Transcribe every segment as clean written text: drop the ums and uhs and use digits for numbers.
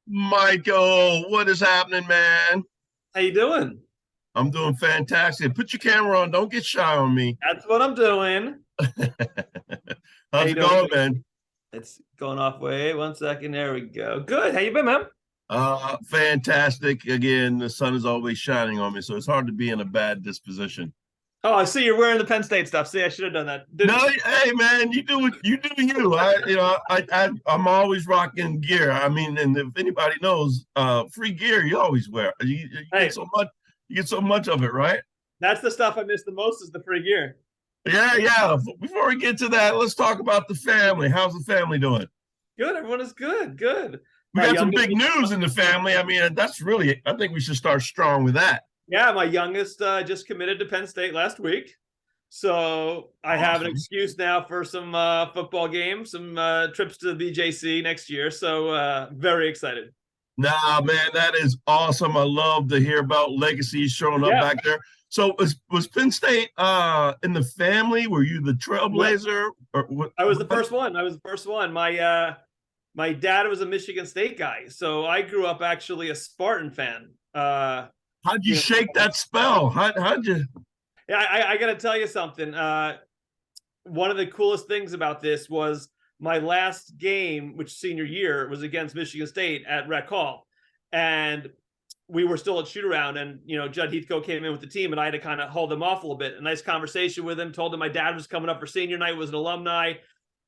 Michael, what is happening, man? How you doing? I'm doing fantastic. Put your camera on. Don't get shy on me. That's what I'm doing. How How's you it doing? going, man? It's going off. Wait, 1 second. There we go. Good. How you been, man? Fantastic. Again, the sun is always shining on me, so it's hard to be in a bad disposition. Oh, I see you're wearing the Penn State stuff. See, I should have done that. No, Didn't. hey, man, you do what you do. I'm always rocking gear. I mean, and if anybody knows, free gear you always wear. You get Hey, so much. You get so much of it, right? that's the stuff I miss the most is the free gear. Yeah, yeah. Before we get to that, let's talk about the family. How's the family doing? Good. Everyone is good. Good. We My got some youngest, big news in the family. I mean, that's really, I think we should start strong with that. yeah, my youngest just committed to Penn State last week, so I have an Awesome. excuse now for some football games, some trips to the BJC next year. So very excited. Nah, man, that is awesome. I love to hear about legacies showing up Yeah. back there. So was Penn State in the family? Were you the Yeah. trailblazer? Or what? I was the first one. I was the first one. My dad was a Michigan State guy, so I grew up actually a Spartan fan. How'd you You know, shake that spell? How'd you? yeah, I got to tell you something. One of the coolest things about this was my last game, which senior year was against Michigan State at Rec Hall, and we were still at shoot around. And Judd Heathcote came in with the team, and I had to kind of hold him off a little bit. A nice conversation with him. Told him my dad was coming up for senior night. Was an alumni.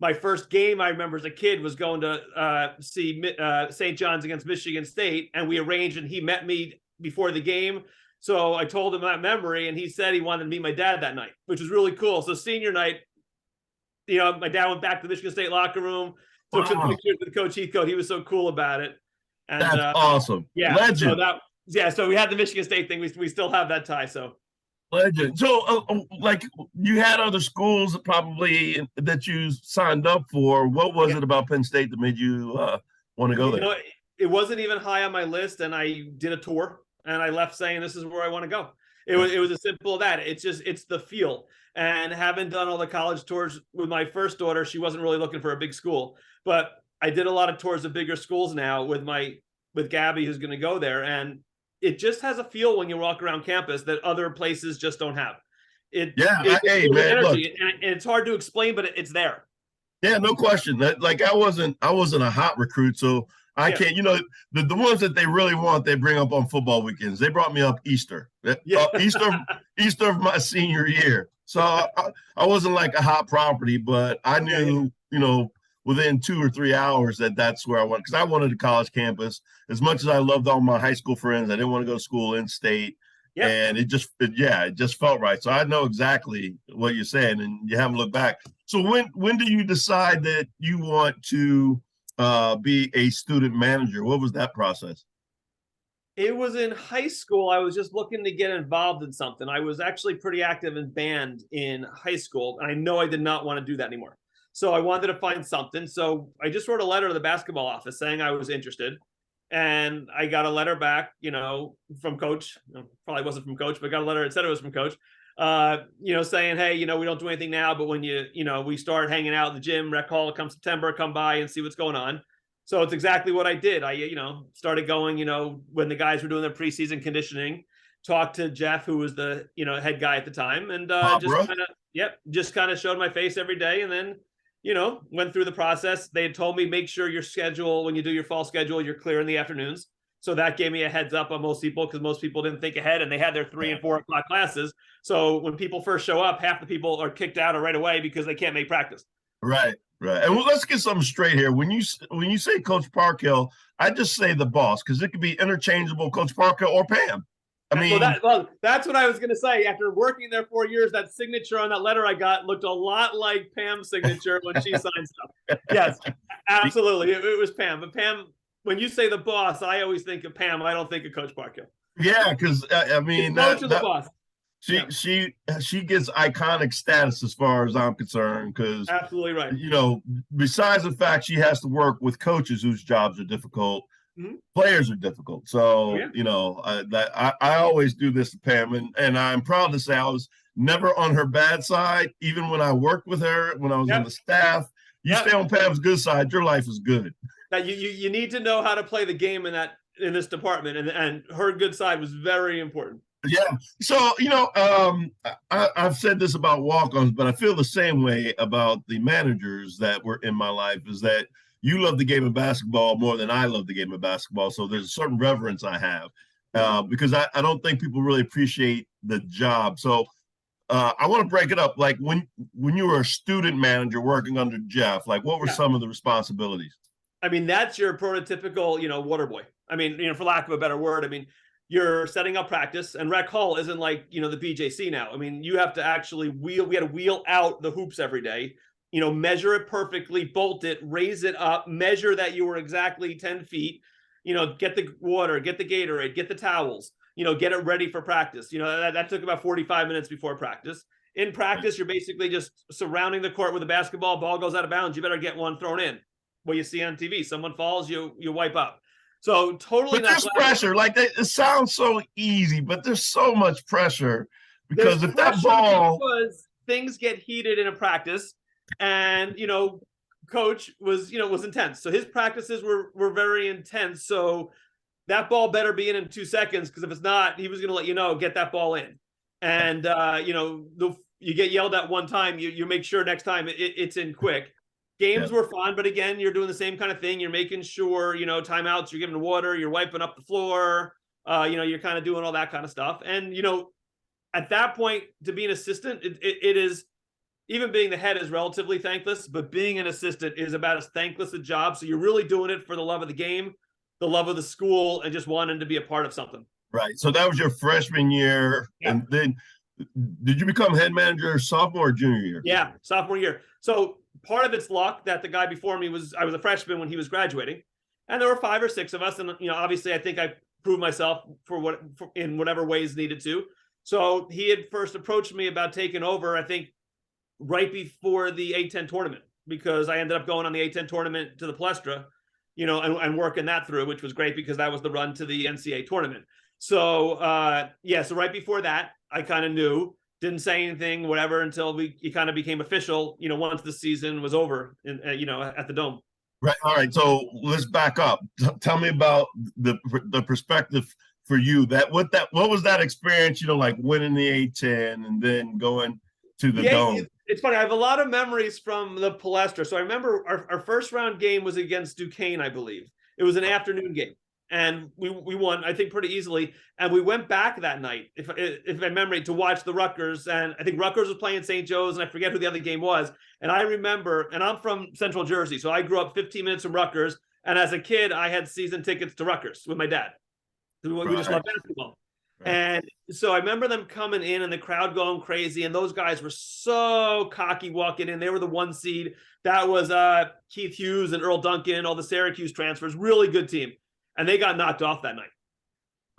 My first game I remember as a kid was going to see St. John's against Michigan State, and we arranged, and he met me before the game. So I told him that memory, and he said he wanted to meet my dad that night, which was really cool. So senior night, my dad went back to the Michigan State locker room, took some Wow, pictures with Coach Heathcote. He was so cool about it. And that's awesome. yeah, so Legend. so we had the Michigan State thing. We still have that tie. So Legend. So, like, you had other schools probably that you signed up for. What was yeah, it about Penn State that made you want to go you there? know, it wasn't even high on my list, and I did a tour, and I left saying this is where I want to go. It was as simple as that. It's the feel. And having done all the college tours with my first daughter, she wasn't really looking for a big school, but I did a lot of tours of bigger schools now with Gabby, who's going to go there, and it just has a feel when you walk around campus that other places just don't have. Yeah, It's hey full of man, look, energy, and it's hard to explain, but it's there. yeah, no question. Like I wasn't a hot recruit, so I Yeah, can't. The ones that they really want, they bring up on football weekends. They brought me up Easter, yeah, Easter of my senior year. So I wasn't like a hot property, but I yeah, yeah, knew, within 2 or 3 hours that's where I went because I wanted a college campus. As much as I loved all my high school friends, I didn't want to go to school in state, yeah. and it just felt right. So I know exactly what you're saying, and you haven't looked back. So when do you decide that you want to be a student manager? What was that process? It was in high school. I was just looking to get involved in something. I was actually pretty active in band in high school, and I know I did not want to do that anymore. So I wanted to find something. So I just wrote a letter to the basketball office saying I was interested. And I got a letter back, from coach. Probably wasn't from coach, but I got a letter that said it was from coach. Saying, hey, we don't do anything now, but when we start hanging out in the gym, rec hall, come September, come by and see what's going on. So it's exactly what I did. I, started going, when the guys were doing their preseason conditioning, talked to Jeff, who was the, head guy at the time, and just Bro. kind of, just kind of showed my face every day. And then, went through the process. They had told me, make sure your schedule, when you do your fall schedule, you're clear in the afternoons. So that gave me a heads up on most people because most people didn't think ahead and they had their 3 and 4 o'clock classes. So when people first show up, half the people are kicked out right away because they can't make practice. Right, right. And let's get something straight here. When you say Coach Parkhill, I just say the boss because it could be interchangeable, Coach Parkhill or Pam. I mean, That's what I was going to say. After working there 4 years, that signature on that letter I got looked a lot like Pam's signature when she signed stuff. Yes, absolutely. It was Pam. But Pam, when you say the boss, I always think of Pam. I don't think of Coach Parkhill. yeah, because I mean It's coach or the boss. she Yeah, she gets iconic status as far as I'm concerned because absolutely right. besides the fact she has to work with coaches whose jobs are difficult, Mhm. players are difficult. Oh, So yeah. I always do this to Pam, and I'm proud to say I was never on her bad side, even when I worked with her when I was on Yep. the staff. You Yep. stay on Pam's good side, your life is good. that you need to know how to play the game in this department, and her good side was very important. Yeah. So, I've said this about walk-ons, but I feel the same way about the managers that were in my life, is that you love the game of basketball more than I love the game of basketball. So there's a certain reverence I have because I don't think people really appreciate the job. So I want to break it up. Like when you were a student manager working under Jeff, like what were some of the responsibilities? I mean, that's your prototypical, water boy. I mean, for lack of a better word, I mean, you're setting up practice, and Rec Hall isn't like, the BJC now. I mean, you have to actually we had to wheel out the hoops every day, measure it perfectly, bolt it, raise it up, measure that you were exactly 10 feet, get the water, get the Gatorade, get the towels, get it ready for practice. That took about 45 minutes before practice. In practice, you're basically just surrounding the court with a basketball, ball goes out of bounds. You better get one thrown in. What you see on TV, someone falls, you wipe up. So totally. But there's pressure. Like it sounds so easy, but there's so much pressure because if that ball, because things get heated in a practice, and coach was intense. So his practices were very intense. So that ball better be in 2 seconds, because if it's not, he was going to let get that ball in. And you get yelled at one time, you make sure next time it's in quick. Games were fun, but again, you're doing the same kind of thing. You're making sure, timeouts, you're giving water, you're wiping up the floor, you're kind of doing all that kind of stuff. And, at that point, to be an assistant, it is, even being the head is relatively thankless, but being an assistant is about as thankless a job. So you're really doing it for the love of the game, the love of the school, and just wanting to be a part of something. Right. So that was your freshman year. Yeah. And then did you become head manager sophomore or junior year? Yeah, sophomore year. So part of it's luck that the guy before me I was a freshman when he was graduating, and there were 5 or 6 of us. And, obviously I think I proved myself in whatever ways needed to. So he had first approached me about taking over, I think right before the A10 tournament, because I ended up going on the A10 tournament to the Palestra, and working that through, which was great because that was the run to the NCAA tournament. So, so right before that, I kind of knew, didn't say anything, whatever, until it kind of became official, once the season was over, at the Dome. Right. All right. So let's back up. Tell me about the perspective for you. What was that experience, like winning the A10 and then going to the Dome? It's funny. I have a lot of memories from the Palestra. So I remember our first round game was against Duquesne, I believe. It was an afternoon game. And we won, I think, pretty easily. And we went back that night, if my memory, to watch the Rutgers. And I think Rutgers was playing St. Joe's, and I forget who the other game was. And I remember, and I'm from Central Jersey, so I grew up 15 minutes from Rutgers. And as a kid, I had season tickets to Rutgers with my dad. We just loved basketball. Right. And so I remember them coming in and the crowd going crazy. And those guys were so cocky walking in. They were the 1 seed. That was Keith Hughes and Earl Duncan, all the Syracuse transfers. Really good team. And they got knocked off that night.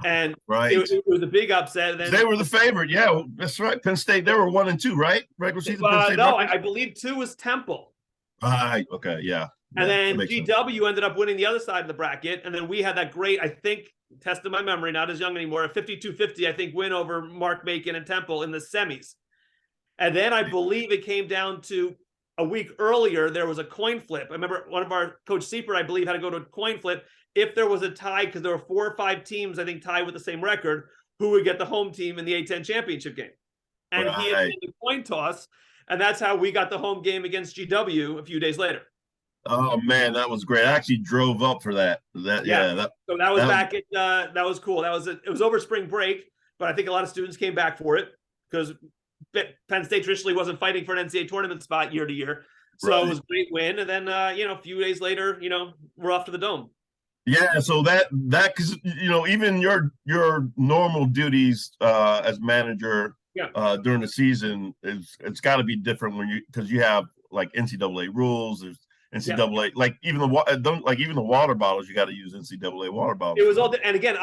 And it was a big upset. Then, they were the favorite. Yeah, that's right. Penn State, they were 1 and 2, right? Regular season. Penn State, no, I believe 2 was Temple. Right. Okay. Yeah. And then GW ended up winning the other side of the bracket. And then we had that great, I think, test of my memory, not as young anymore, a 52-50, I think, win over Mark Macon and Temple in the semis. And then I believe it came down to a week earlier, there was a coin flip. I remember one of our Coach Sieper, I believe, had to go to a coin flip. If there was a tie, because there were 4 or 5 teams, I think, tied with the same record, who would get the home team in the A10 championship game. And he had made the coin toss, and that's how we got the home game against GW a few days later. Oh man, that was great. I actually drove up for that. So that was back at that was cool. It was over spring break, but I think a lot of students came back for it because Penn State traditionally wasn't fighting for an NCAA tournament spot year to year. So It was a great win. And then a few days later, we're off to the Dome. Yeah, so that because even your normal duties as manager during the season it's got to be different because you have like NCAA rules. There's NCAA like even the water bottles, you got to use NCAA water bottles. It was all, and again,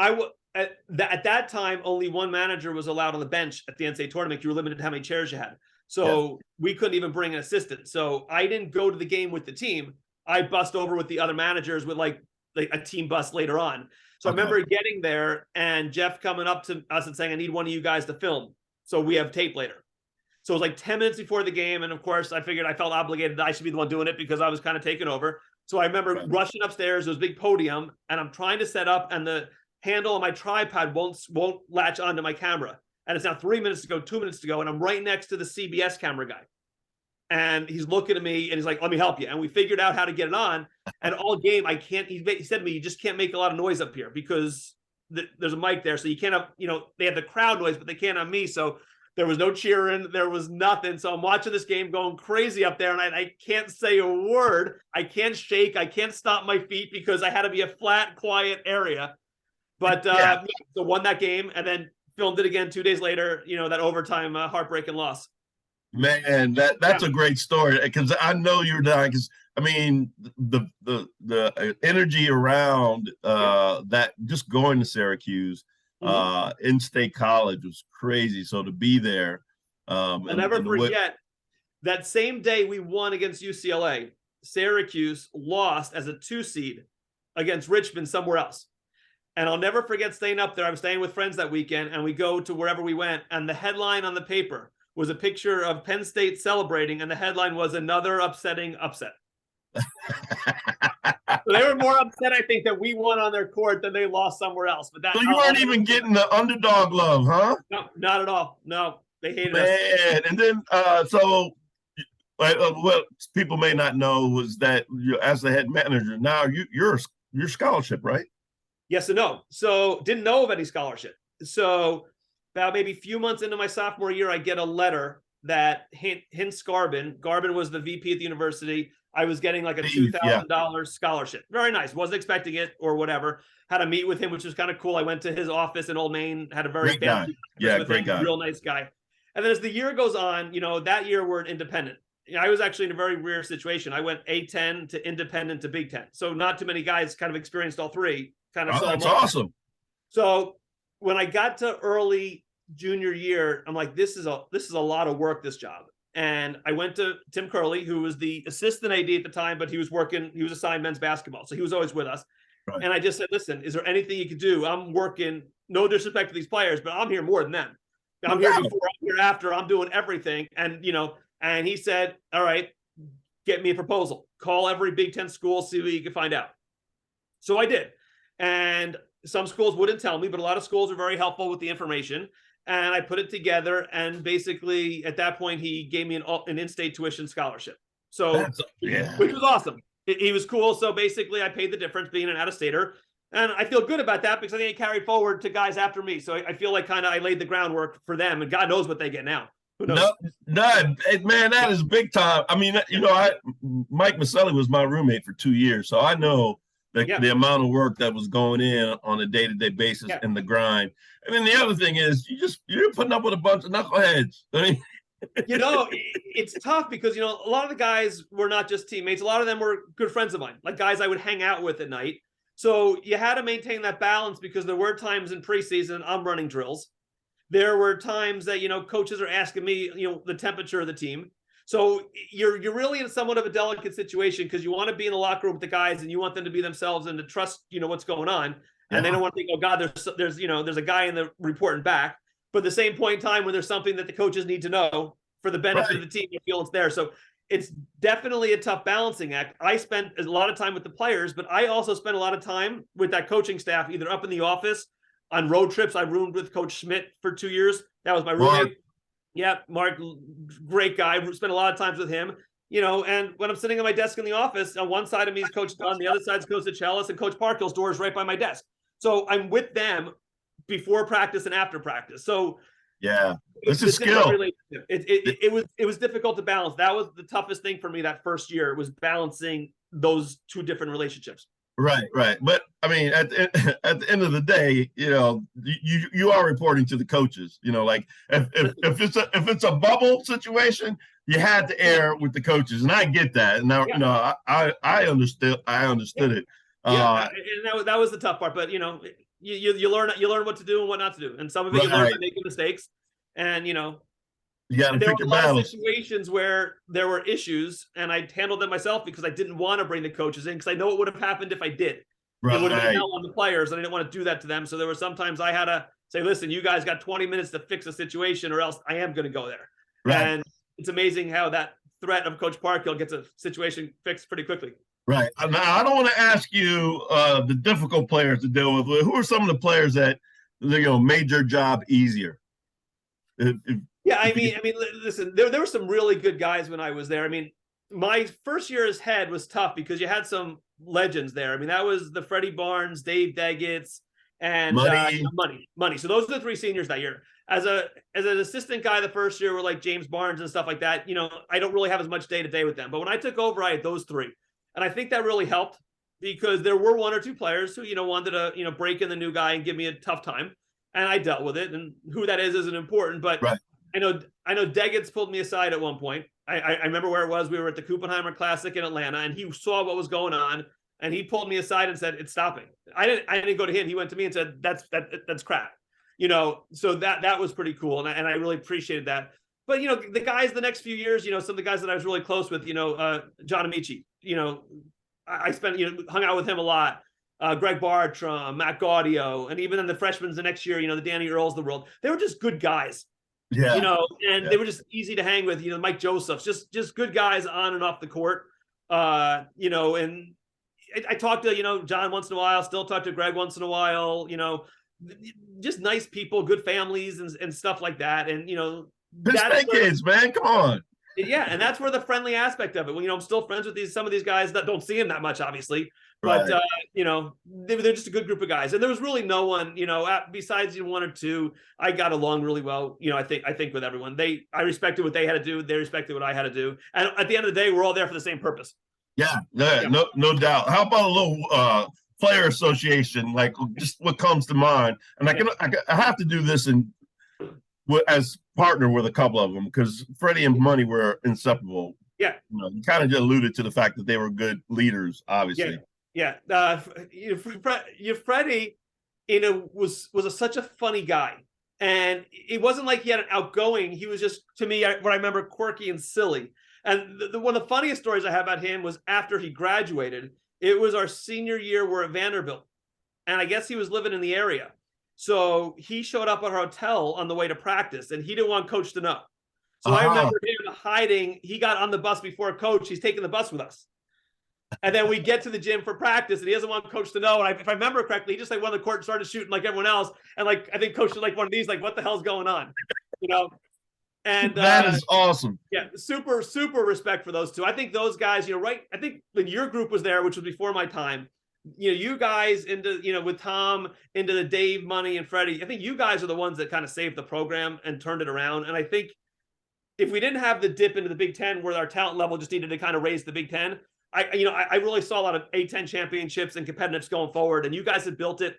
at that time only one manager was allowed on the bench at the NCAA tournament. You were limited to how many chairs you had, so we couldn't even bring an assistant. So I didn't go to the game with the team. I bussed over with the other managers with like a team bus later on. So I remember getting there and Jeff coming up to us and saying, "I need one of you guys to film, so we have tape later." So it was like 10 minutes before the game. And of course, I figured I felt obligated that I should be the one doing it because I was kind of taking over. So I remember Right. rushing upstairs. There was a big podium, and I'm trying to set up, and the handle on my tripod won't latch onto my camera. And it's now 3 minutes to go, 2 minutes to go, and I'm right next to the CBS camera guy. And he's looking at me, and he's like, "Let me help you." And we figured out how to get it on. And all game, I can't. He said to me, "You just can't make a lot of noise up here because there's a mic there, so you can't have. They have the crowd noise, but they can't have me." So there was no cheering. There was nothing. So I'm watching this game going crazy up there, and I can't say a word. I can't shake. I can't stop my feet because I had to be a flat, quiet area. But Yeah. so won that game, and then filmed it again 2 days later. That overtime heartbreaking loss. Man, that's a great story because I know you're dying. Because I mean, the energy around that just going to Syracuse, in State College was crazy. So to be there, I'll never forget that same day we won against UCLA. Syracuse lost as a 2 seed against Richmond somewhere else. And I'll never forget staying up there. I was staying with friends that weekend, and we go to wherever we went, and the headline on the paper was a picture of Penn State celebrating, and the headline was "Another upsetting upset." So they were more upset, I think, that we won on their court than they lost somewhere else. But so you weren't even getting the underdog love, huh? No, not at all. No, they hated us. Man, and then what people may not know was that as the head manager now, you're scholarship, right? Yes and no. So didn't know of any scholarship. So about maybe a few months into my sophomore year, I get a letter that hints Garbin. Garbin was the VP at the university. I was getting like a $2,000 scholarship. Very nice. Wasn't expecting it or whatever. Had to meet with him, which was kind of cool. I went to his office in Old Main, had a very great guy. Yeah, great guy. Real nice guy. And then as the year goes on, that year we're independent. I was actually in a very rare situation. I went A10 to independent to Big Ten. So not too many guys kind of experienced all three. That's awesome. So when I got to early junior year, I'm like, this is a lot of work, this job. And I went to Tim Curley, who was the assistant AD at the time, but he was assigned men's basketball. So he was always with us. Right. And I just said, listen, is there anything you could do? I'm working, no disrespect to these players, but I'm here more than them. I'm here before, I'm here after, I'm doing everything. And, and he said, all right, get me a proposal. Call every Big Ten school, see what you can find out. So I did. And some schools wouldn't tell me, but a lot of schools are very helpful with the information. And I put it together. And basically, at that point, he gave me an in-state tuition scholarship. So, which was awesome. He was cool. So basically, I paid the difference being an out-of-stater. And I feel good about that because I think it carried forward to guys after me. So I feel like kind of I laid the groundwork for them. And God knows what they get now. No, man, that is big time. I mean, Mike Maselli was my roommate for 2 years. So I know the amount of work that was going in on a day-to-day basis and the grind. And then the other thing is you're putting up with a bunch of knuckleheads. I mean, it's tough because, a lot of the guys were not just teammates. A lot of them were good friends of mine, like guys I would hang out with at night. So you had to maintain that balance because there were times in preseason I'm running drills. There were times that, coaches are asking me, the temperature of the team. So you're really in somewhat of a delicate situation because you want to be in the locker room with the guys and you want them to be themselves and to trust, what's going on. And they don't want to think, oh God, there's a guy in the reporting back. But at the same point in time when there's something that the coaches need to know for the benefit of the team, they feel it's there. So it's definitely a tough balancing act. I spent a lot of time with the players, but I also spent a lot of time with that coaching staff, either up in the office, on road trips. I roomed with Coach Schmidt for 2 years. That was my roommate. Mark, great guy. Spent a lot of times with him. And when I'm sitting at my desk in the office, on one side of me is Coach Dunn, the other side is Coach Achelis, and Coach Parkhill's door is right by my desk. So I'm with them before practice and after practice. So it's a skill. It was difficult to balance. That was the toughest thing for me that first year, was balancing those two different relationships. Right. But I mean, at the end of the day, you are reporting to the coaches. Like if it's a bubble situation, you had to air with the coaches, and I get that. And now, I understood it. And that was the tough part. But you learn what to do and what not to do, and some of it you learn by making mistakes, and you got to pick your battles. Situations where there were issues, and I handled them myself because I didn't want to bring the coaches in because I know what would have happened if I did. It would have been hell on the players, and I didn't want to do that to them. So there were sometimes I had to say, "Listen, you guys got 20 minutes to fix a situation, or else I am going to go there." Right. And it's amazing how that threat of Coach Parkhill gets a situation fixed pretty quickly. Right. Now, I don't want to ask you the difficult players to deal with. Who are some of the players that made your job easier? Yeah, If you listen, there were some really good guys when I was there. I mean, my first year as head was tough because you had some legends there. I mean, that was the Freddie Barnes, Dave Deggetts, and money, money. So those are the three seniors that year. As an assistant guy, the first year were like James Barnes and stuff like that. I don't really have as much day to day with them. But when I took over, I had those three, and I think that really helped because there were one or two players who wanted to break in the new guy and give me a tough time, and I dealt with it. And who that is isn't important, but right? I know Deggetts pulled me aside at one point. I remember where it was. We were at the Kuppenheimer Classic in Atlanta, and he saw what was going on, and he pulled me aside and said, "It's stopping." I didn't go to him. He went to me and said, "That's crap." So that was pretty cool, and I really appreciated that. But the guys the next few years, some of the guys that I was really close with, John Amici, I spent hung out with him a lot. Greg Bartram, Matt Gaudio, and even then the freshmen the next year, the Danny Earls of the world, they were just good guys. Yeah. And they were just easy to hang with, Mike Josephs, just good guys on and off the court. And I talk to, John once in a while, still talk to Greg once in a while, just nice people, good families and stuff like that. And, Pittsburgh kids, man, come on. Yeah. And that's where the friendly aspect of it. Well, I'm still friends with some of these guys that don't see him that much, obviously. But, right. They're just a good group of guys. And there was really no one, besides one or two, I got along really well. I think with everyone. I respected what they had to do. They respected what I had to do. And at the end of the day, we're all there for the same purpose. Yeah. No doubt. How about a little player association, like just what comes to mind? And I have to do this as partner with a couple of them because Freddie and Money were inseparable. Yeah. You kind of just alluded to the fact that they were good leaders, obviously. Yeah. Freddie, was such a funny guy. And it wasn't like he had an outgoing. He was just, to me, what I remember, quirky and silly. And one of the funniest stories I have about him was after he graduated. It was our senior year. We're at Vanderbilt. And I guess he was living in the area. So he showed up at our hotel on the way to practice, and he didn't want Coach to know. So I remember him hiding. He got on the bus before Coach. He's taking the bus with us. And then we get to the gym for practice, and he doesn't want Coach to know. And if I remember correctly, he just went on the court and started shooting like everyone else. And I think Coach was like one of these, like, what the hell's going on? And that is awesome. Yeah, super, super respect for those two. I think those guys, right? I think when your group was there, which was before my time, you guys into, with Tom, into the Dave, Money, and Freddie, I think you guys are the ones that kind of saved the program and turned it around. And I think if we didn't have the dip into the Big Ten where our talent level just needed to kind of raise the Big Ten, I really saw a lot of A-10 championships and competitiveness going forward. And you guys had built it,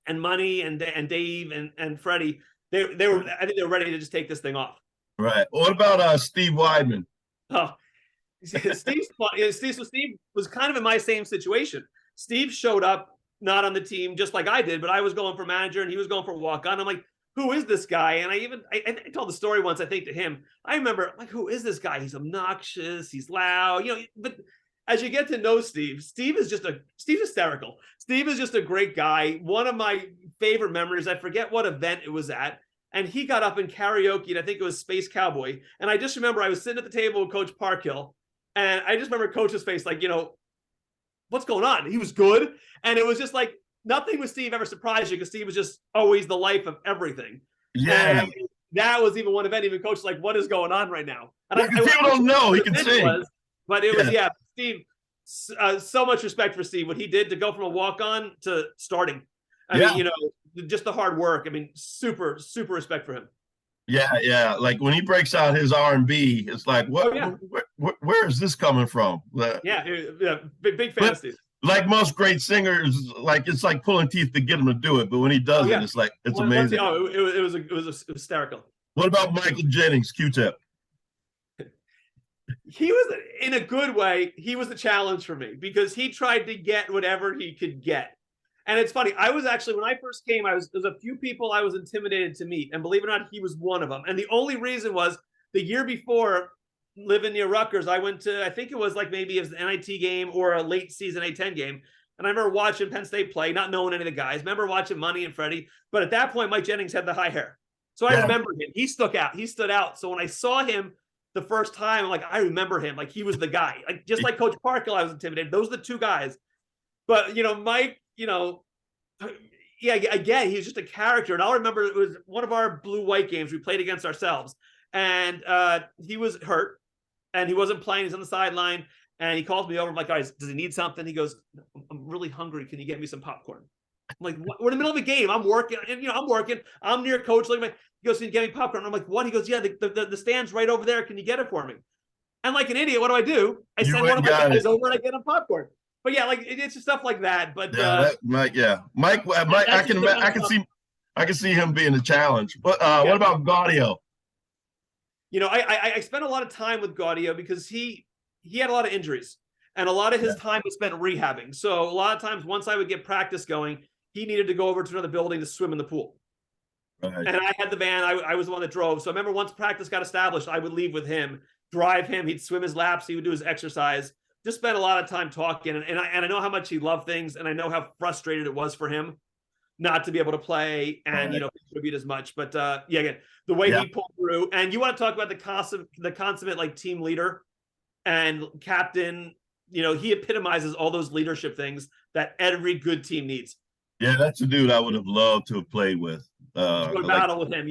and Money and Dave and Freddie, I think they were ready to just take this thing off. Right. What about Steve Weidman? Oh, Steve was kind of in my same situation. Steve showed up not on the team just like I did, but I was going for manager and he was going for walk-on. I'm like, who is this guy? And I told the story once, I think, to him. I remember, like, who is this guy? He's obnoxious. He's loud. But as you get to know Steve is hysterical. Steve is just a great guy. One of my favorite memories, I forget what event it was at, and he got up in karaoke, and I think it was Space Cowboy. And I just remember I was sitting at the table with Coach Parkhill, and I just remember Coach's face, like, what's going on? He was good. And it was just like, nothing with Steve ever surprised you because Steve was just always the life of everything. Yeah. And that was even one event, even Coach was like, what is going on right now? And people don't know. He can sing. But it was, Steve, so much respect for Steve, what he did to go from a walk-on to starting. I mean, just the hard work. I mean, super, super respect for him. Yeah. Like when he breaks out his R&B, it's like, where is this coming from? Big fan of Steve. Like most great singers, like it's like pulling teeth to get him to do it. But when he does it, it's like, it's amazing. It was hysterical. What about Michael Jennings, Q-Tip? He was, in a good way, he was the challenge for me because he tried to get whatever he could get. And it's funny. I was actually, when I first came, there's a few people I was intimidated to meet. And believe it or not, he was one of them. And the only reason was the year before, living near Rutgers, I went to, I think it was like maybe it was an NIT game or a late season A-10 game. And I remember watching Penn State play, not knowing any of the guys. I remember watching Money and Freddie. But at that point, Mike Jennings had the high hair. So I remember him. He stuck out. So when I saw him, the first time, I'm like, I remember him. Like, he was the guy. Like, just like Coach Parkhill, I was intimidated. Those are the two guys. But, Mike, yeah, again, he's just a character. And I'll remember it was one of our blue-white games we played against ourselves. And he was hurt, and he wasn't playing. He's on the sideline. And he calls me over. I'm like, guys, does he need something? He goes, I'm really hungry. Can you get me some popcorn? I'm like, what? We're in the middle of a game. I'm working. And, I'm working. I'm near coach. He goes, can you get me popcorn? I'm like, what? He goes, yeah, the stand's right over there. Can you get it for me? And like an idiot, what do? I send one of my guys over and I get him popcorn. But yeah, like it's just stuff like that. But Mike, I can see him being a challenge. But what about Gaudio? I spent a lot of time with Gaudio because he had a lot of injuries, and a lot of his time was spent rehabbing. So a lot of times, once I would get practice going, he needed to go over to another building to swim in the pool. Right. And I had the van. I was the one that drove. So I remember once practice got established, I would leave with him, drive him. He'd swim his laps. He would do his exercise. Just spent a lot of time talking. And I know how much he loved things, and I know how frustrated it was for him not to be able to play and contribute as much. But again, the way he pulled through. And you want to talk about the consummate like team leader and captain, he epitomizes all those leadership things that every good team needs. Yeah, that's a dude I would have loved to have played with. Battle with him,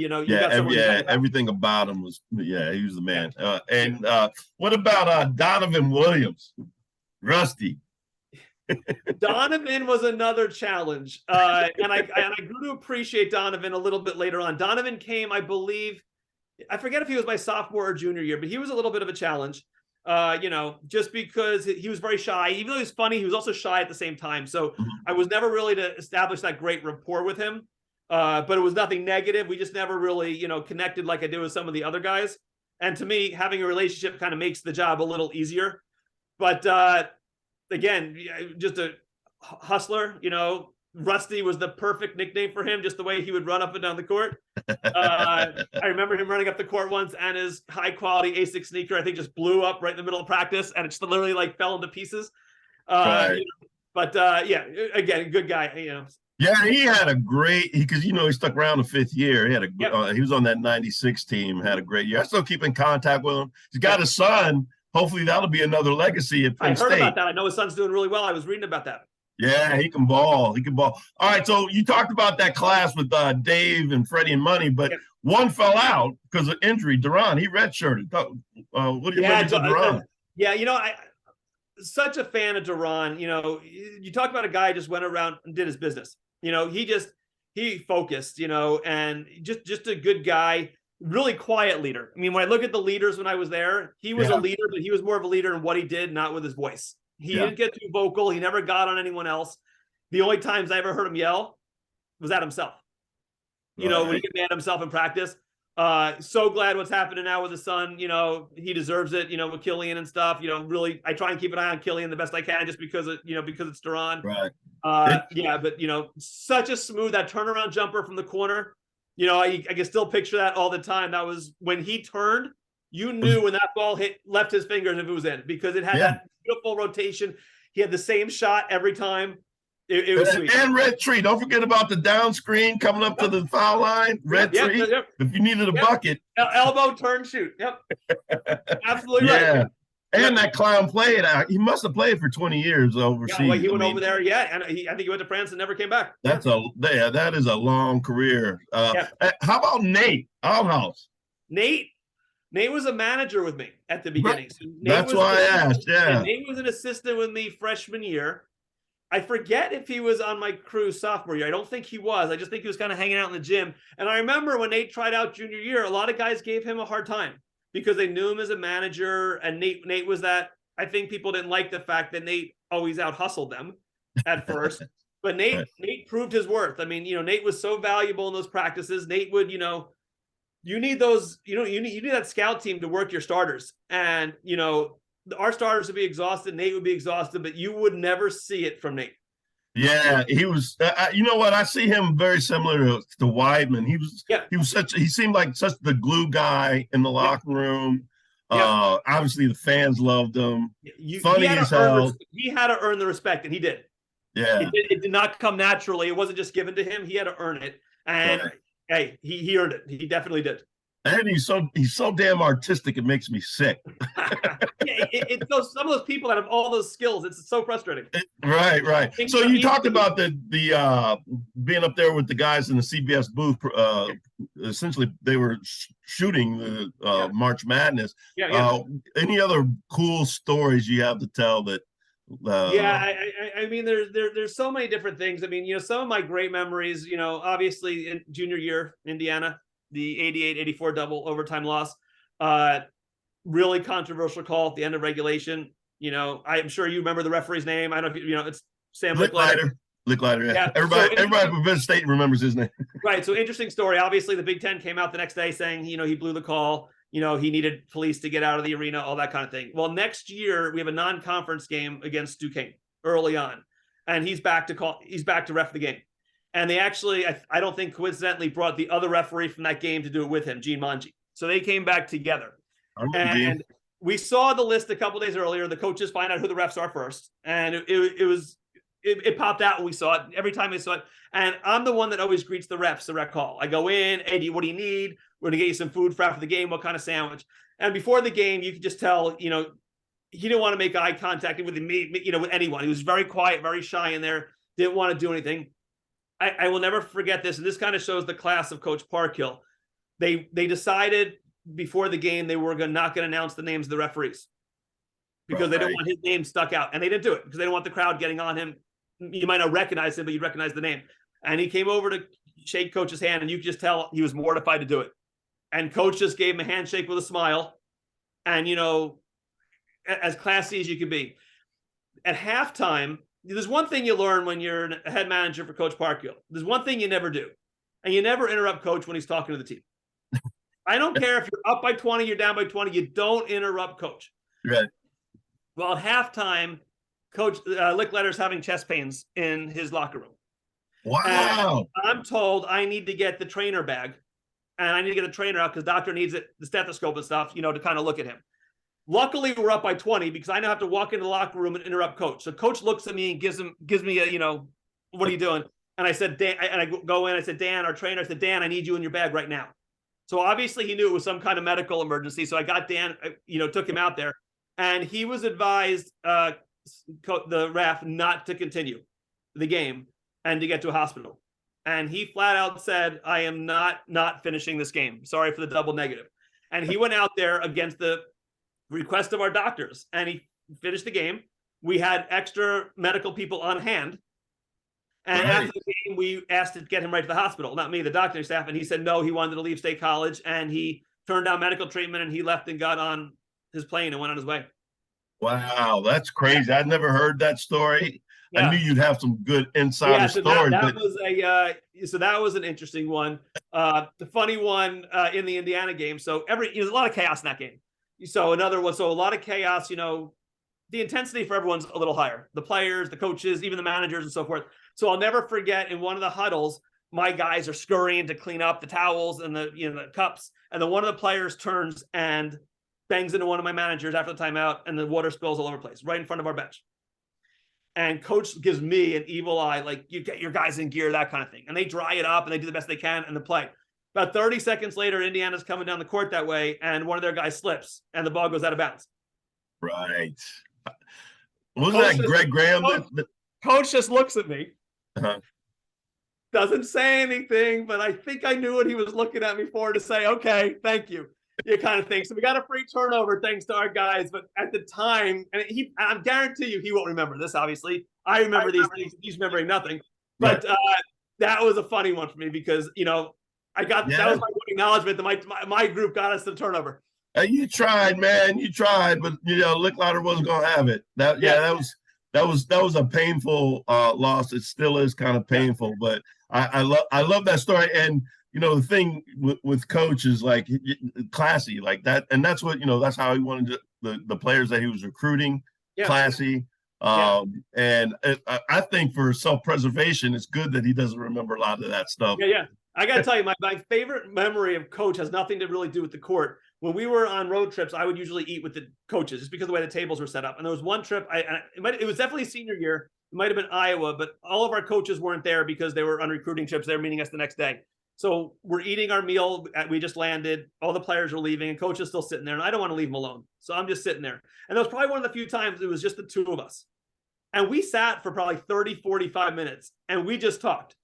everything about him was, he was the man. And what about Donovan Williams, Rusty? Donovan was another challenge, and I grew to appreciate Donovan a little bit later on. Donovan came, I believe, I forget if he was my sophomore or junior year, but he was a little bit of a challenge. Just because he was very shy. Even though he was funny, he was also shy at the same time. So I was never really to establish that great rapport with him. But it was nothing negative. We just never really, connected like I did with some of the other guys. And to me, having a relationship kind of makes the job a little easier. But again, just a hustler, Rusty was the perfect nickname for him, just the way he would run up and down the court. I remember him running up the court once, and his high-quality ASIC sneaker, I think, just blew up right in the middle of practice, and it just literally like fell into pieces. Again, good guy. Yeah, he had a great because he stuck around the fifth year. He had he was on that '96 team. Had a great year. I still keep in contact with him. He's got a son. Hopefully, that'll be another legacy at Penn State. I heard about that. I know his son's doing really well. I was reading about that. Yeah, he can ball. All right, so you talked about that class with Dave and Freddie and Money, but one fell out because of injury. Duran, he redshirted. What do you think of Duran? I such a fan of Duran. You talk about a guy who just went around and did his business. He focused, and just a good guy, really quiet leader. I mean, when I look at the leaders when I was there, he was a leader, but he was more of a leader in what he did, not with his voice. He didn't get too vocal. He never got on anyone else. The only times I ever heard him yell was at himself. When he get mad at himself in practice. So glad what's happening now with his son. He deserves it, with Killian and stuff. Really, I try and keep an eye on Killian the best I can just because it's Duran. Right. But such a smooth, that turnaround jumper from the corner. I can still picture that all the time. That was when he turned, you knew when that ball left his fingers if it was in, because it had that beautiful rotation. He had the same shot every time. It was sweet. And red tree. Don't forget about the down screen coming up to the foul line. Red tree. If you needed a bucket. Elbow, turn, shoot. Yep. Absolutely right. And that clown played. He must have played for 20 years overseas. He went over there, and I think he went to France and never came back. That is a long career. How about Nate Outhouse? Nate was a manager with me at the beginning. So that's why I asked. Yeah, Nate was an assistant with me freshman year. I forget if he was on my crew sophomore year. I don't think he was. I just think he was kind of hanging out in the gym. And I remember when Nate tried out junior year, a lot of guys gave him a hard time because they knew him as a manager. And Nate was that. I think people didn't like the fact that Nate always out hustled them at first. But Nate proved his worth. I mean, Nate was so valuable in those practices. Nate would, you need those, you need that scout team to work your starters. And, our starters would be exhausted. Nate would be exhausted, but you would never see it from Nate. Yeah, he was. You know what? I see him very similar to Weidman. He seemed like such the glue guy in the locker room. Obviously, the fans loved him. Funny as hell. He had to earn the respect, and he did. Yeah, it did not come naturally. It wasn't just given to him. He had to earn it, and hey, he earned it. He definitely did. And he's so damn artistic. It makes me sick. Yeah, it's those some of those people that have all those skills. It's so frustrating. Right, right. Things So are you easy. talked about the being up there with the guys in the CBS booth. Essentially, they were shooting the Yeah. March Madness. Yeah, yeah. Any other cool stories you have to tell that? Yeah, I mean, there's so many different things. I mean, some of my great memories, obviously in junior year, Indiana, the 88-84 double overtime loss. Really controversial call at the end of regulation. I'm sure you remember the referee's name. I don't know if it's Sam Licklider. Licklider, yeah. Yeah. Everybody from Penn State remembers his name. Right. So interesting story. Obviously, the Big Ten came out the next day saying, he blew the call. He needed police to get out of the arena, all that kind of thing. Well, next year we have a non-conference game against Duquesne early on, and he's back to ref the game. And they actually, I don't think coincidentally, brought the other referee from that game to do it with him, Gene Monge. So they came back together. And we saw the list a couple days earlier. The coaches find out who the refs are first, and it popped out when we saw it. Every time we saw it, and I'm the one that always greets the refs, the rec call. I go in, hey, what do you need? We're gonna get you some food for after the game. What kind of sandwich? And before the game, you could just tell, he didn't want to make eye contact with me, with anyone. He was very quiet, very shy in there. Didn't want to do anything. I will never forget this, and this kind of shows the class of Coach Parkhill. They decided before the game they were not going to announce the names of the referees because they don't want his name stuck out, and they didn't do it because they don't want the crowd getting on him. You might not recognize him, but you'd recognize the name. And he came over to shake Coach's hand, and you could just tell he was mortified to do it. And Coach just gave him a handshake with a smile, and as classy as you could be. At halftime, there's one thing you learn when you're a head manager for Coach Parkhill. There's one thing you never do, and you never interrupt Coach when he's talking to the team. I don't care if you're up by 20, you're down by 20. You don't interrupt Coach. Right. Well, at halftime, Coach Lickletter's having chest pains in his locker room. Wow. And I'm told I need to get the trainer bag, and I need to get the trainer out because doctor needs it, the stethoscope and stuff, to kind of look at him. Luckily, we're up by 20 because I now have to walk into the locker room and interrupt Coach. So Coach looks at me and gives me a, what are you doing? And I said, Dan, and I go in, I said, Dan, our trainer, I said, Dan, I need you in your bag right now. So obviously he knew it was some kind of medical emergency. So I got Dan, took him out there, and he was advised, the ref, not to continue the game and to get to a hospital. And he flat out said, I am not finishing this game. Sorry for the double negative. And he went out there against the request of our doctors, and he finished the game. We had extra medical people on hand. And after the game, we asked to get him right to the hospital. Not me, the doctor staff. And he said no, he wanted to leave State College, and he turned down medical treatment, and he left and got on his plane and went on his way. Wow, that's crazy. I'd never heard that story. Yeah. I knew you'd have some good insider stories. That was an interesting one. The funny one in the Indiana game. So there's a lot of chaos in that game. So another one. So a lot of chaos. The intensity for everyone's a little higher. The players, the coaches, even the managers, and so forth. So I'll never forget, in one of the huddles, my guys are scurrying to clean up the towels and the cups, and then one of the players turns and bangs into one of my managers after the timeout, and the water spills all over the place, right in front of our bench. And Coach gives me an evil eye, like, you get your guys in gear, that kind of thing. And they dry it up, and they do the best they can in the play. About 30 seconds later, Indiana's coming down the court that way, and one of their guys slips, and the ball goes out of bounds. Right. Wasn't that Greg Graham? Coach just looks at me. Uh-huh. Doesn't say anything, but I think I knew what he was looking at me for, to say, okay, thank you. You kind of think. So we got a free turnover thanks to our guys. But at the time, and I guarantee you he won't remember this, obviously. I remember these things. He's remembering nothing. But that was a funny one for me because, I got that was my acknowledgement that my group got us the turnover. You tried, man. You tried, but Licklider wasn't gonna have it. That was a painful loss. It still is kind of painful, but I love that story. And the thing with Coach is like classy, like that, and that's what that's how he wanted the players that he was recruiting, classy. And I think for self-preservation, it's good that he doesn't remember a lot of that stuff. Yeah. I got to tell you, my favorite memory of Coach has nothing to really do with the court. When we were on road trips, I would usually eat with the coaches just because of the way the tables were set up. And there was one trip, it was definitely senior year. It might have been Iowa, but all of our coaches weren't there because they were on recruiting trips. They were meeting us the next day. So we're eating our meal. We just landed. All the players are leaving, and coach is still sitting there. And I don't want to leave him alone. So I'm just sitting there. And that was probably one of the few times it was just the two of us. And we sat for probably 30, 45 minutes, and we just talked.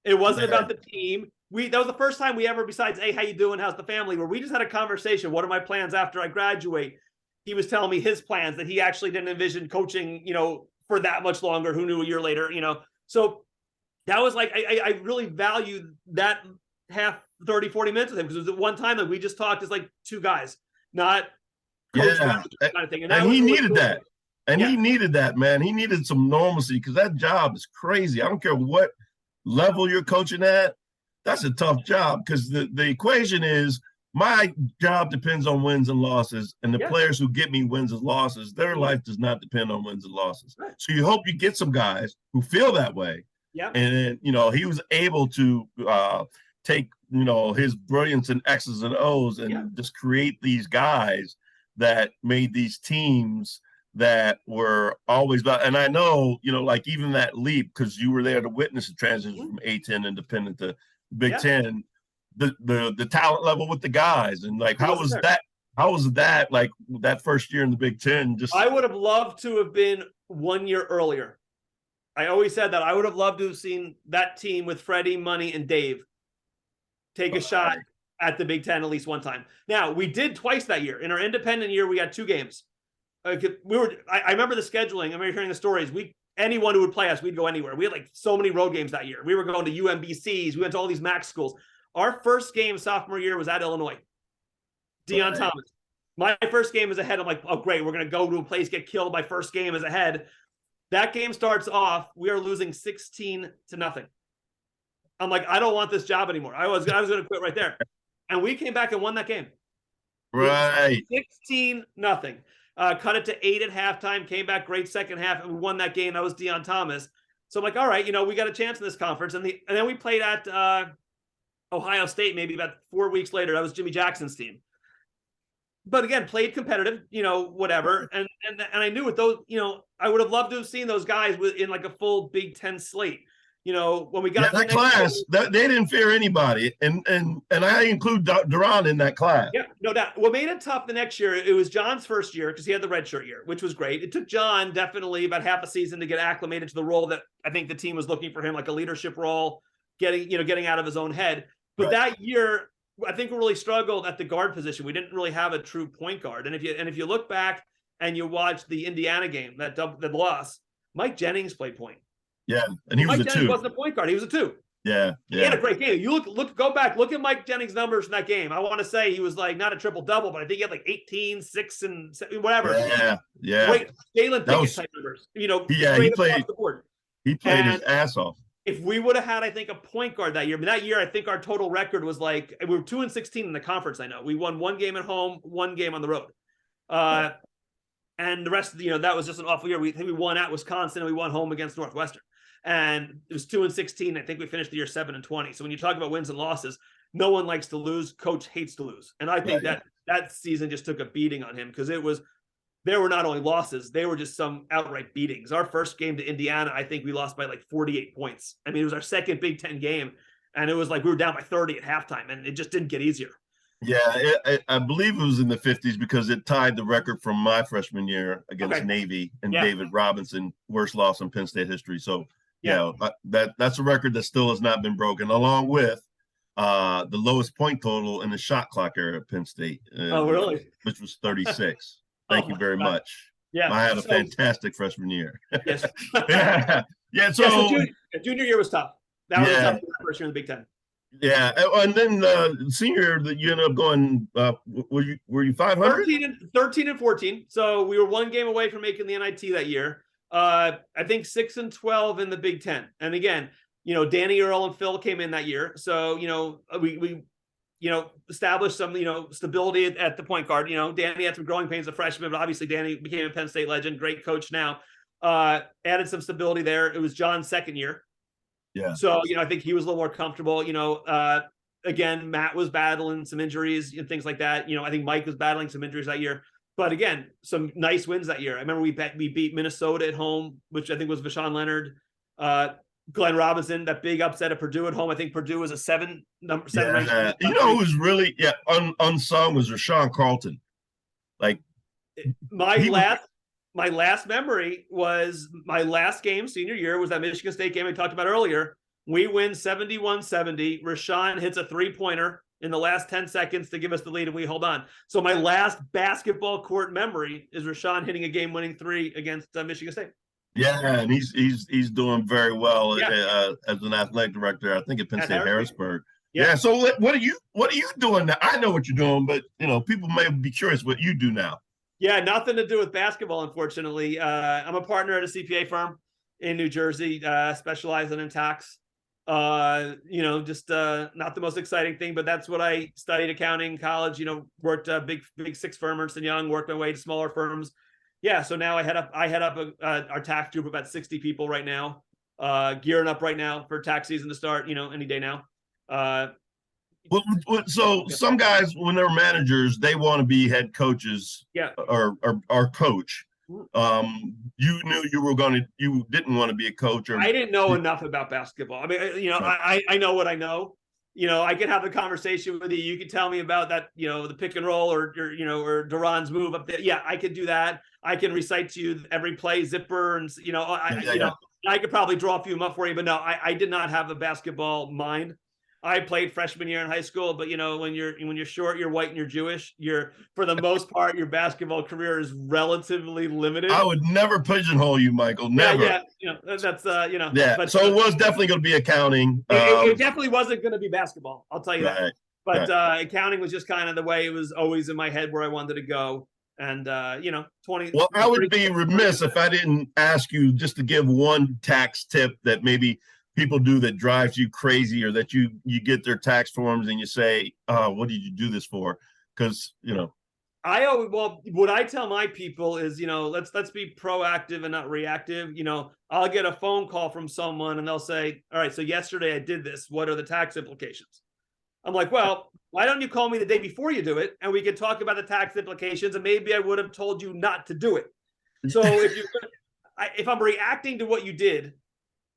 It wasn't about the team. That was the first time we ever, besides, hey, how you doing? How's the family? Where we just had a conversation. What are my plans after I graduate? He was telling me his plans that he actually didn't envision coaching, for that much longer. Who knew a year later, So that was like, I really valued that half 30, 40 minutes with him, because it was at one time that we just talked as like two guys, not coach kind of thing. And he needed that. And he needed that, man. He needed some normalcy, because that job is crazy. I don't care what level you're coaching at. That's a tough job, because the equation is my job depends on wins and losses, and the players who get me wins and losses, their life does not depend on wins and losses. Right. So you hope you get some guys who feel that way. Yeah. And he was able to take his brilliance in X's and O's and just create these guys that made these teams that were always about. And I know, like even that leap, because you were there to witness the transition from A-10 independent to Big Ten, the talent level with the guys, and like how was that like that first year in the Big Ten? I would have loved to have been 1 year earlier. I always said that I would have loved to have seen that team with Freddie, Money, and Dave take a shot at the Big Ten at least one time. Now, we did twice that year. In our independent year, we had 2 games. I remember the scheduling. I remember hearing the stories. Anyone who would play us, we'd go anywhere. We had like so many road games that year. We were going to UMBCs. We went to all these MAC schools. Our first game sophomore year was at Illinois. Deion Thomas. My first game is ahead. I'm like, oh, great. We're going to go to a place, get killed. My first game is ahead. That game starts off. We are losing 16-0. I'm like, I don't want this job anymore. I was going to quit right there. And we came back and won that game. Right. 16-0. Cut it to 8 at halftime, came back great second half, and we won that game. That was Deion Thomas. So I'm like, all right, we got a chance in this conference. And then we played at Ohio State maybe about 4 weeks later. That was Jimmy Jackson's team. But again, played competitive, whatever. And I knew with those, I would have loved to have seen those guys in like a full Big Ten slate. When we got that class, they didn't fear anybody, and I include Duran in that class. Yeah, no doubt. What made it tough the next year, it was John's first year because he had the redshirt year, which was great. It took John definitely about half a season to get acclimated to the role that I think the team was looking for him, like a leadership role, getting out of his own head. But that year, I think we really struggled at the guard position. We didn't really have a true point guard. And if you look back and you watch the Indiana game, that loss, Mike Jennings played point. Yeah, and he was Mike a Jennings 2. wasn't a point guard. He was a 2. Yeah. He had a great game. You go back, look at Mike Jennings' numbers in that game. I want to say he was like not a triple-double, but I think he had like 18, 6, and 7, whatever. Yeah. Great Jalen Pickett type numbers. He played the board. He played his ass off. If we would have had, I think, a point guard that year, I think our total record was like, we were 2-16 in the conference. I know we won 1 game at home, 1 game on the road. And the rest, that was just an awful year. We won at Wisconsin and we won home against Northwestern. And it was 2-16. I think we finished the year 7-20. So when you talk about wins and losses, no one likes to lose. Coach hates to lose. And I think that season just took a beating on him, because there were not only losses, they were just some outright beatings. Our first game to Indiana, I think we lost by like 48 points. I mean, it was our second Big Ten game, and it was like we were down by 30 at halftime, and it just didn't get easier. Yeah, I believe it was in the 50s, because it tied the record from my freshman year against Navy and David Robinson, worst loss in Penn State history. So, that's a record that still has not been broken, along with the lowest point total in the shot clock era at Penn State. Oh, really? Which was 36. Thank you very much. Yeah, I had a fantastic freshman year. Yes. So junior year was tough. That was a tough first year in the Big Ten. Yeah, and then senior that you ended up going. Were you 500? 13 and 14. So we were 1 game away from making the NIT that year. I think 6-12 in the Big Ten. And again, Danny, Earl, and Phil came in that year. So we established some stability at the point guard. Danny had some growing pains as a freshman, but obviously Danny became a Penn State legend, great coach now. Added some stability there. It was John's second year. Yeah. So, I think he was a little more comfortable. Again, Matt was battling some injuries and things like that. I think Mike was battling some injuries that year. But again, some nice wins that year. I remember we beat Minnesota at home, which I think was Vashawn Leonard. Glenn Robinson, that big upset at Purdue at home. I think Purdue was a number seven ranked. You know who's really unsung was Rashawn Carlton. Like my he was, last memory was my last game senior year was that Michigan State game I talked about earlier. We win 71-70. Rashawn hits a 3-pointer in the last 10 seconds to give us the lead, and we hold on. So my last basketball court memory is Rashawn hitting a game-winning 3 against Michigan State. yeah, and he's doing very well Yeah. as an athletic director. I think at Penn State Harrisburg. Yeah. Yeah. So what are you doing now? I know what you're doing, but people may be curious what you do now. Yeah, nothing to do with basketball, unfortunately. I'm a partner at a CPA firm in New Jersey, specializing in tax. Just not the most exciting thing, but that's what I studied, accounting in college. Worked big 6 firm, Ernst & Young, worked my way to smaller firms. Yeah, so now I head up our tax group, about 60 people right now, gearing up right now for tax season to start, any day now. So some guys, when they're managers, they want to be head coaches, or coach. You knew you didn't want to be a coach, or I didn't know enough about basketball. I mean, I know what I know. I can have a conversation with you. You can tell me about that, the pick and roll or Duran's move up there. Yeah, I could do that. I can recite to you every play, zipper, and I could probably draw a few them up for you. But no, I did not have a basketball mind. I played freshman year in high school, but when you're short, you're white, and you're Jewish, for the most part, your basketball career is relatively limited. I would never pigeonhole you, Michael. Never. Yeah. That's Yeah. But, so it was definitely going to be accounting. It definitely wasn't going to be basketball. I'll tell you that. But accounting was just kind of the way it was always in my head where I wanted to go. And 20. Well, I would be remiss if I didn't ask you just to give one tax tip that maybe people do that drives you crazy, or that you get their tax forms and you say, what did you do this for? Because what I tell my people is, let's be proactive and not reactive. I'll get a phone call from someone and they'll say, all right, so yesterday I did this, what are the tax implications? I'm like, well, why don't you call me the day before you do it, and we can talk about the tax implications, and maybe I would have told you not to do it. So if I'm reacting to what you did,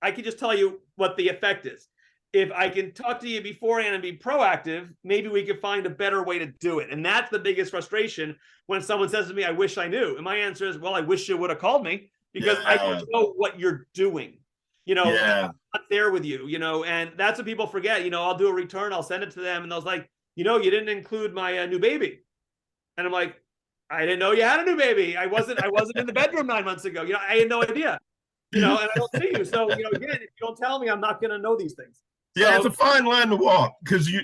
I can just tell you what the effect is. If I can talk to you beforehand and be proactive, maybe we could find a better way to do it. And that's the biggest frustration when someone says to me, I wish I knew. And my answer is, well, I wish you would have called me, because I don't know what you're doing. I'm not there with you, and that's what people forget. I'll do a return, I'll send it to them, and they'll like, you didn't include my new baby. And I'm like, I didn't know you had a new baby. I wasn't in the bedroom 9 months ago. I had no idea. And I don't see you. So, again, if you don't tell me, I'm not going to know these things. Yeah, it's a fine line to walk, because you're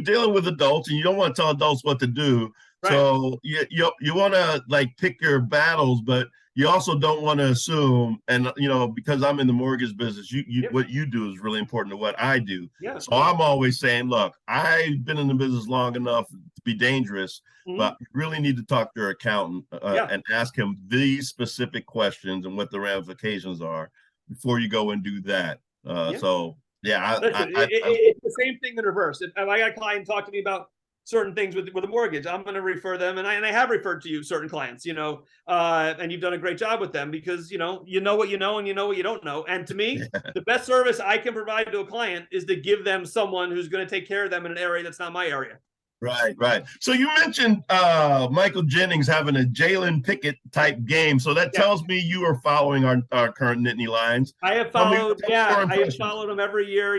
dealing with adults, and you don't want to tell adults what to do. Right. So you want to pick your battles, but you also don't want to assume. And because I'm in the mortgage business, what you do is really important to what I do. Yeah. So I'm always saying, look, I've been in the business long enough to be dangerous, but you really need to talk to your accountant and ask him these specific questions and what the ramifications are before you go and do that. So. Yeah, it's the same thing in reverse. If I got a client talk to me about certain things with a mortgage, I'm going to refer them, and I have referred to you certain clients, and you've done a great job with them, because you know what you know, and you know what you don't know. And to me, the best service I can provide to a client is to give them someone who's going to take care of them in an area that's not my area. Right. So you mentioned Michael Jennings having a Jalen Pickett type game. So that tells me you are following our current Nittany Lions. I have followed, I have followed them every year,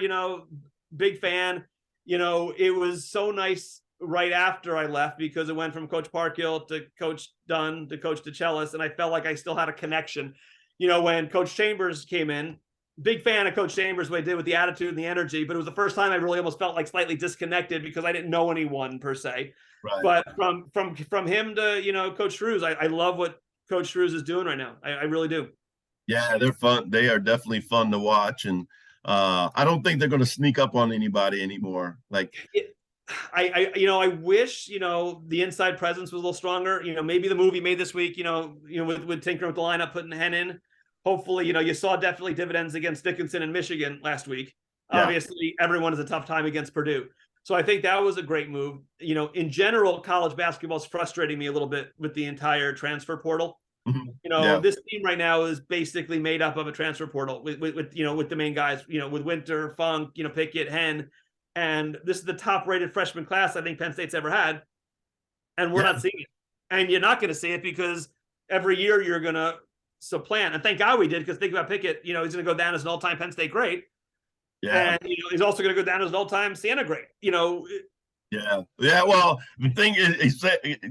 big fan. It was so nice right after I left, because it went from Coach Parkhill to Coach Dunn to Coach DeChellis, and I felt like I still had a connection. When Coach Chambers came in, big fan of Coach Chambers, what he did with the attitude and the energy, but it was the first time I really almost felt like slightly disconnected, because I didn't know anyone per se. Right. But from him to Coach Shrews, I love what Coach Shrews is doing right now. I really do. Yeah, they're fun. They are definitely fun to watch, and I don't think they're going to sneak up on anybody anymore. I wish the inside presence was a little stronger. Maybe the move he made this week, with tinkering with the lineup, putting Hen in. Hopefully, you saw definitely dividends against Dickinson and Michigan last week. Yeah. Obviously, everyone has a tough time against Purdue. So I think that was a great move. In general, college basketball is frustrating me a little bit with the entire transfer portal. Mhm. You know, Yeah. this team right now is basically made up of a transfer portal with you know, with the main guys, you know, with Winter, Funk, you know, Pickett, Hen, and this is the top rated freshman class I think Penn State's ever had, and we're Yeah. not seeing it, and you're not going to see it because every year you're going to supplant, and thank God we did, because think about Pickett, you know, he's going to go down as an all-time Penn State great, Yeah. and you know, he's also going to go down as an all-time Siena great, you know. Yeah. Yeah. Well, the thing is,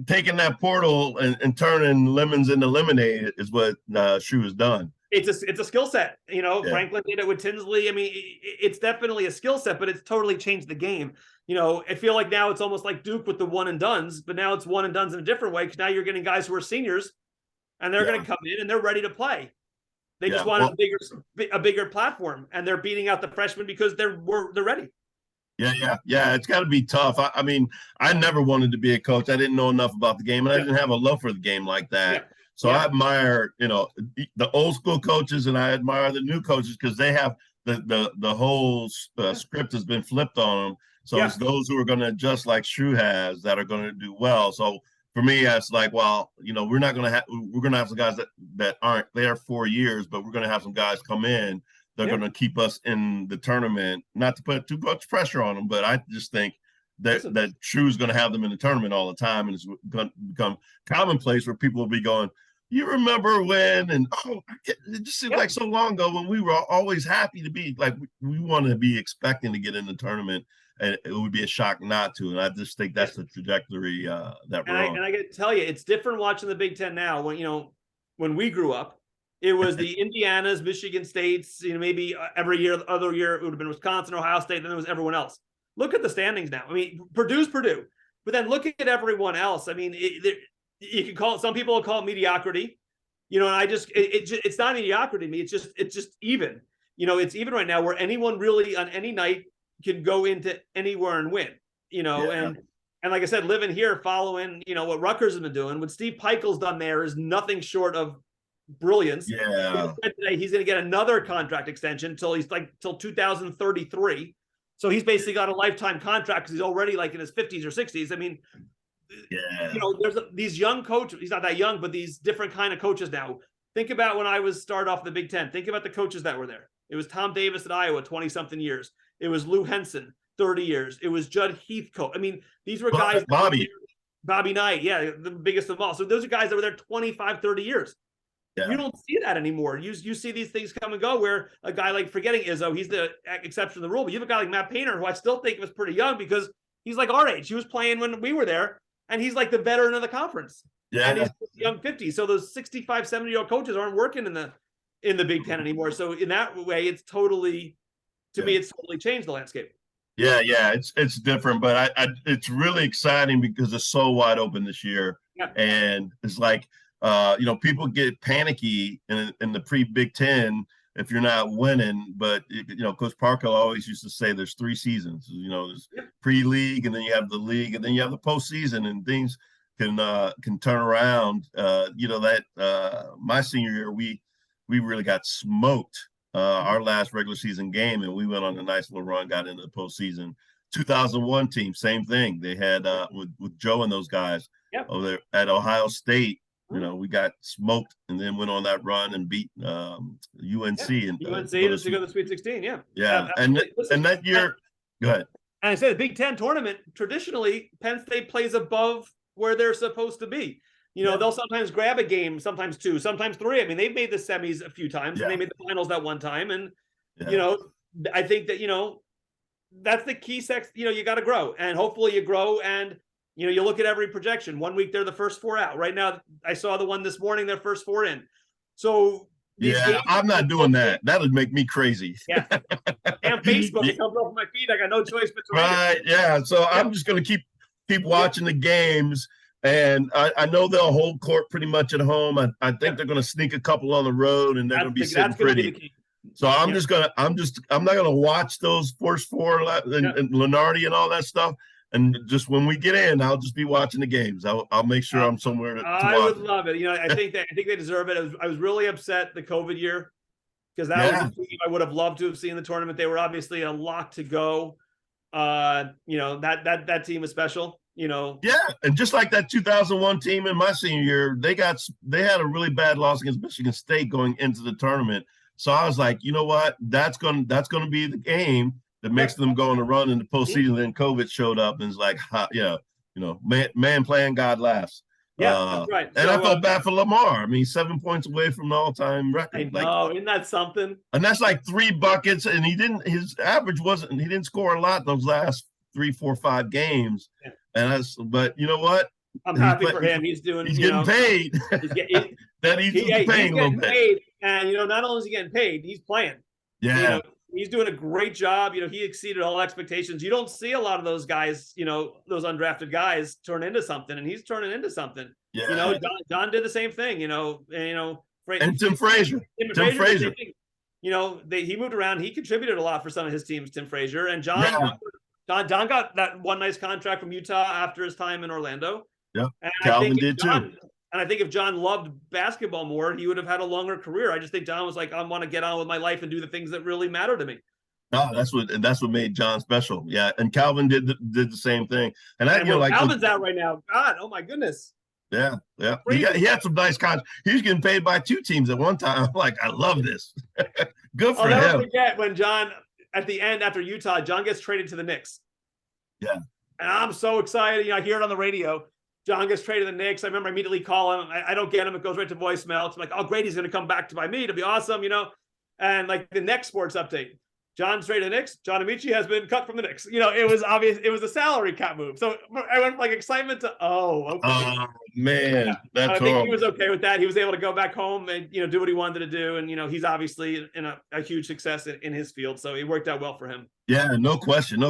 taking that portal and turning lemons into lemonade is what Shu has done. It's a skill set. You know, Yeah. Franklin did it with Tinsley. I mean, it's definitely a skill set, but it's totally changed the game. You know, I feel like now it's almost like Duke with the one and dones, but now it's one and dones in a different way because now you're getting guys who are seniors and they're Yeah. going to come in and they're ready to play. They Yeah. just wanted Well, a bigger platform, and they're beating out the freshmen because they're ready. yeah. Yeah. Yeah. It's got to be tough. I mean, I never wanted to be a coach. I didn't know enough about the game, and I Yeah, didn't have a love for the game like yeah, that. So I yeah, admire, the old school coaches, and I admire the new coaches because they have the whole yeah, script has been flipped on them. So yeah. it's those who are going to adjust like Shrew has that are going to do well. So for me, it's like, well, we're going to have some guys that aren't there 4 years, but we're going to have some guys come in. They're Yeah. going to keep us in the tournament. Not to put too much pressure on them, but I just think Listen, that Shrew's going to have them in the tournament all the time, and it's going to become commonplace where people will be going, you remember when, and it just seems yeah. like so long ago when we were always happy to be like, we want to be expecting to get in the tournament, and it would be a shock not to. And I just think that's the trajectory that And we're I on. and I got to tell you, it's different watching the Big Ten now. When you know, when we grew up, it was the Indianas, Michigan States. You know, maybe every year, the other year it would have been Wisconsin, Ohio State, then it was everyone else. Look at the standings now. I mean, Purdue's Purdue, but then look at everyone else. I mean, you can call it. Some people will call it mediocrity. You know, and it's not mediocrity to me. It's just even. You know, it's even right now where anyone really on any night can go into anywhere and win. You know, Yeah. and like I said, living here, following, you know, what Rutgers has been doing, what Steve Peichel's done there is nothing short of brilliance. Yeah. Today, he's going to get another contract extension till 2033. So he's basically got a lifetime contract because he's already like in his 50s or 60s. I mean, Yeah. you know, these young coaches. He's not that young, but these different kind of coaches now. Think about when I was started off the Big Ten. Think about the coaches that were there. It was Tom Davis at Iowa, 20-something years. It was Lou Henson, 30 years. It was Judd Heathcote. I mean, these were guys. Bobby Knight, yeah, the biggest of all. So those are guys that were there 25, 30 years. Yeah. You don't see that anymore. You see these things come and go where a guy like, forgetting Izzo, he's the exception to the rule, but you have a guy like Matt Painter, who I still think was pretty young because he's like our age. He was playing when we were there, and he's like the veteran of the conference. Yeah. And he's young 50. So those 65, 70-year-old coaches aren't working in the Big Ten anymore. So in that way, it's totally changed the landscape. Yeah, yeah, it's different, but it's really exciting because it's so wide open this year, Yeah. and it's like people get panicky in the pre-Big Ten if you're not winning, but Coach Parker always used to say there's 3 seasons. There's pre-league, and then you have the league, and then you have the postseason, and things can turn around. My senior year we really got smoked. Our last regular season game, and we went on a nice little run, got into the postseason. 2001 team, same thing. They had with Joe and those guys over there at Ohio State. We got smoked, and then went on that run and beat UNC and UNC to go to the Sweet 16. Yeah, and that year, go ahead. And I said the Big Ten tournament, traditionally Penn State plays above where they're supposed to be. They'll sometimes grab a game, sometimes 2, sometimes 3. I mean, they've made the semis a few times, and they made the finals that one time. And, I think that, that's the key sex. You got to grow, and hopefully you grow. And, you look at every projection. 1 week, they're the first 4 out. Right now, I saw the one this morning, they're first 4 in. So, I'm not doing that. That would make me crazy. Yeah. And Facebook, it comes off my feed. I got no choice but to read it. Yeah. So I'm just going to keep watching the games. And I know they'll hold court pretty much at home. I think they're going to sneak a couple on the road, and they're going to be sitting pretty. So I'm not going to watch those first 4 and Lenardi and all that stuff. And just when we get in, I'll just be watching the games. I'll make sure I'm somewhere to watch. I would love it. I think they deserve it. I was really upset the COVID year because that was a team I would have loved to have seen in the tournament. They were obviously a lock to go. That team was special. Yeah, and just like that 2001 team in my senior year, they had a really bad loss against Michigan State going into the tournament. So I was like, you know what? That's gonna be the game that makes them go on a run in the postseason. Then COVID showed up and it's like, yeah, man playing, God laughs. Yeah, that's right. And I felt bad for Lamar. I mean, 7 points away from the all-time record. I know, isn't that something? And that's like 3 buckets, and his average wasn't. He didn't score a lot those last 3, 4, 5 games. Yeah. But you know what? I'm happy for him. He's getting paid. That he's paying a little bit. Paid, and not only is he getting paid, he's playing. Yeah. He's doing a great job. He exceeded all expectations. You don't see a lot of those guys, those undrafted guys turn into something, and he's turning into something. Yeah. John did the same thing, and Tim Frazier. Tim Frazier. He moved around. He contributed a lot for some of his teams, Tim Frazier. And John got that one nice contract from Utah after his time in Orlando. Yeah. Calvin did too. And I think if John loved basketball more, he would have had a longer career. I just think John was like, I want to get on with my life and do the things that really matter to me. No, that's what made John special. Yeah, and Calvin did the same thing. And Calvin's out right now. God, oh my goodness. Yeah. He had some nice contracts. He was getting paid by 2 teams at one time. I'm like, I love this. Good for him. I'll never forget when John, at the end after Utah, John gets traded to the Knicks. Yeah. And I'm so excited. I hear it on the radio. John gets traded to the Knicks. I remember immediately calling him. I don't get him. It goes right to voicemail. It's like, oh, great. He's going to come back to me. It'll be awesome, And like the next sports update, John's traded to the Knicks. John Amici has been cut from the Knicks. It was obvious. It was a salary cap move. So I went from like excitement to, okay. Oh, man. That's I think he was okay with that. He was able to go back home and, do what he wanted to do. And, he's obviously in a huge success in his field. So it worked out well for him. Yeah, no question.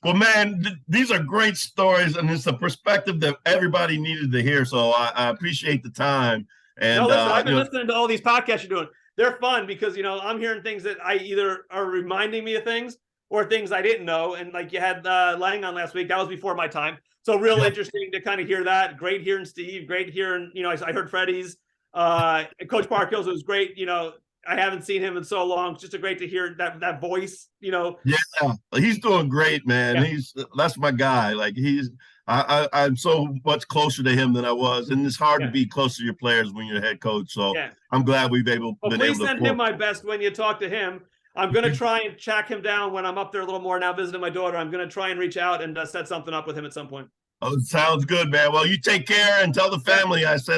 Well, man, these are great stories, and it's a perspective that everybody needed to hear. So I appreciate the time. And listen, I've been listening to all these podcasts you're doing. They're fun because, I'm hearing things that I either are reminding me of things or things I didn't know. And like you had Lang on last week, that was before my time. So real interesting to kind of hear that. Great hearing Steve. Great hearing, I heard Freddie's. Coach Parkhills was great. I haven't seen him in so long. It's just great to hear that voice, Yeah, he's doing great, man. Yeah. That's my guy. Like I'm so much closer to him than I was, and it's hard to be close to your players when you're a head coach. So I'm glad we've been able to. Please send him my best when you talk to him. I'm going to try and track him down when I'm up there a little more now visiting my daughter. I'm going to try and reach out and set something up with him at some point. Oh, sounds good, man. Well, you take care and tell the family I said